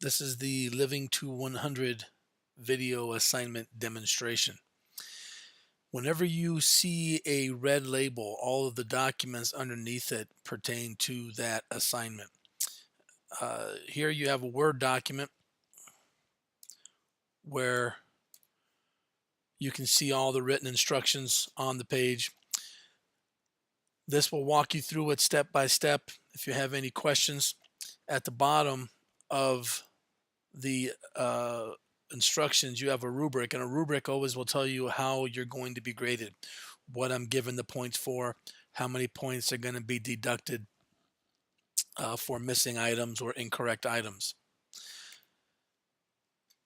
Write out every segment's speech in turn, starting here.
This is the Livingto100 video assignment demonstration. Whenever you see a red label, all of the documents underneath it pertain to that assignment. Here you have a Word document where you can see all the written instructions on the page. This will walk you through it step by step. If you have any questions, at the bottom of the instructions, you have a rubric, and a rubric always will tell you how you're going to be graded, what I'm giving the points for, how many points are going to be deducted for missing items or incorrect items.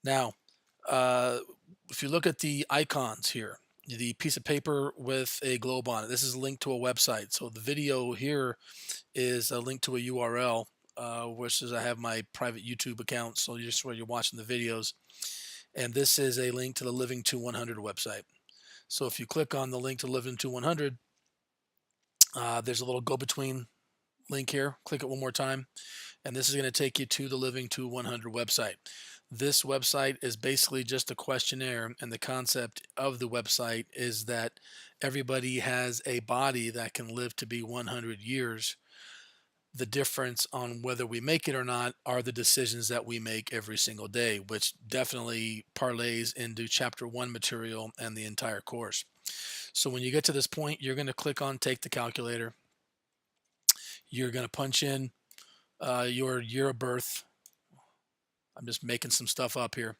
Now, uh, if you look at the icons here, the piece of paper with a globe on it, this is linked to a website. So the video here is a link to a URL, which is I have my private YouTube account, so just where you're watching the videos. And this is a link to the Livingto100 website. So if you click on the link to Livingto100, there's a little go-between link here. Click it one more time, and this is going to take you to the Livingto100 website. This website is basically just a questionnaire, and the concept of the website is that everybody has a body that can live to be 100 years. The difference on whether we make it or not are the decisions that we make every single day, which definitely parlays into chapter 1 material and the entire course. So when you get to this point, you're going to click on take the calculator. You're going to punch in your year of birth. I'm just making some stuff up here.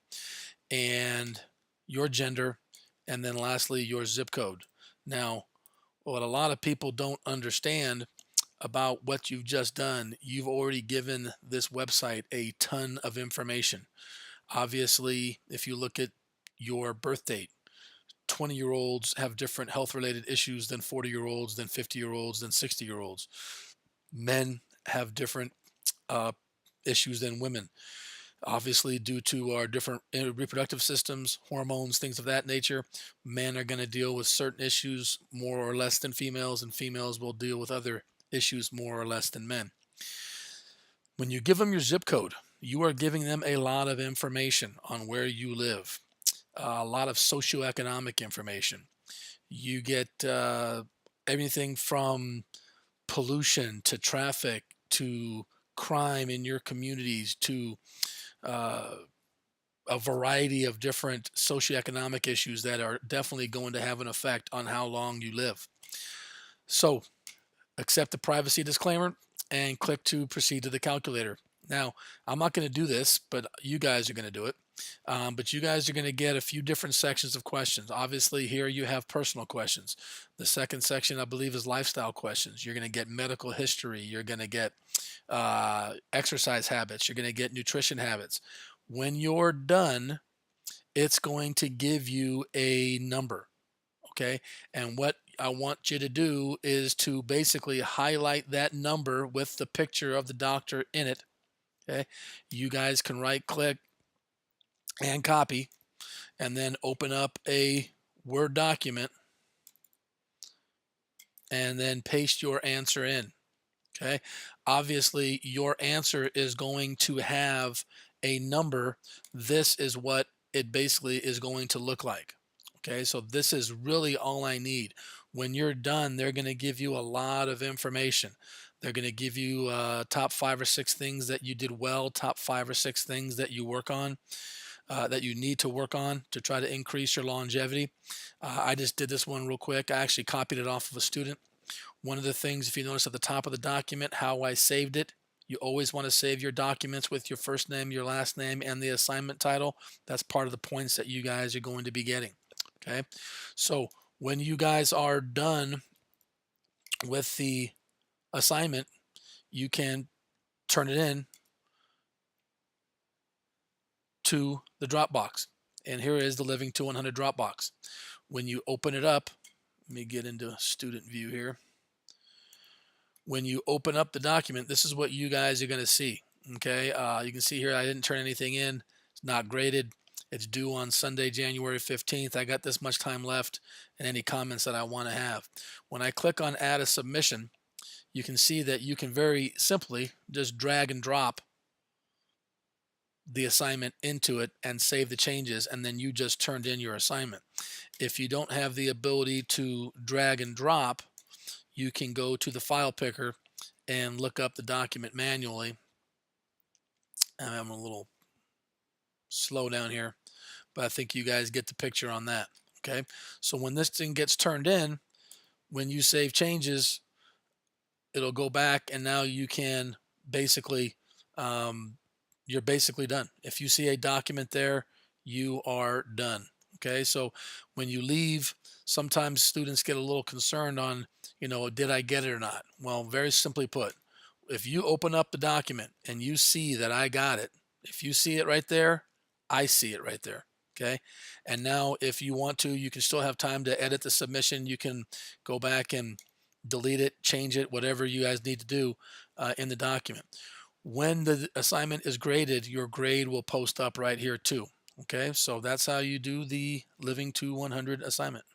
And your gender, and then lastly your zip code. Now, what a lot of people don't understand about what you've just done, you've already given this website a ton of information. Obviously, if you look at your birth date, 20-year-olds have different health related issues than 40-year-olds, than 50-year-olds, than 60-year-olds. Men have different uh, issues than women, obviously due to our different reproductive systems, hormones, things of that nature. Men are going to deal with certain issues more or less than females, and females will deal with other issues more or less than men. When you give them your zip code, you are giving them a lot of information on where you live, a lot of socioeconomic information. You get everything from pollution to traffic to crime in your communities to uh, a variety of different socioeconomic issues that are definitely going to have an effect on how long you live. So accept the privacy disclaimer and click to proceed to the calculator. Now, I'm not going to do this, but you guys are going to do it. But you guys are going to get a few different sections of questions. Obviously, here you have personal questions. The second section, I believe, is lifestyle questions. You're going to get medical history. You're going to get exercise habits. You're going to get nutrition habits. When you're done, it's going to give you a number. Okay. And what I want you to do is to basically highlight that number with the picture of the doctor in it. Okay. You guys can right click and copy, and then open up a Word document and then paste your answer in. Okay. Obviously, your answer is going to have a number. This is what it basically is going to look like. Okay. So this is really all I need. When you're done, they're going to give you a lot of information. They're going to give you top 5 or 6 things that you did well, top 5 or 6 things that you work on, that you need to work on to try to increase your longevity. I just did this one real quick. I actually copied it off of a student. One of the things, if you notice at the top of the document, how I saved it, you always want to save your documents with your first name, your last name, and the assignment title. That's part of the points that you guys are going to be getting. Okay. So when you guys are done with the assignment, you can turn it in to the Dropbox. And here is the Livingto100 Dropbox. When you open it up, let me get into student view here. When you open up the document, this is what you guys are going to see. Okay, you can see here I didn't turn anything in. It's not graded. It's due on Sunday, January 15th. I got this much time left and any comments that I want to have. When I click on add a submission, you can see that you can very simply just drag and drop the assignment into it and save the changes, and then you just turned in your assignment. If you don't have the ability to drag and drop, you can go to the file picker and look up the document manually. I'm having a little slow down here, but I think you guys get the picture on that. Okay. So when this thing gets turned in, when you save changes, it'll go back, and now you can basically, um, you're basically done. If you see a document there, you are done. Okay. So when you leave, sometimes students get a little concerned on, did I get it or not? Well, very simply put, if you open up the document and you see that I got it, if you see it right there, I see it right there. Okay. And now, if you want to, you can still have time to edit the submission. You can go back and delete it, change it, whatever you guys need to do in the document. When the assignment is graded, your grade will post up right here too. Okay. So that's how you do the Living to 100 assignment.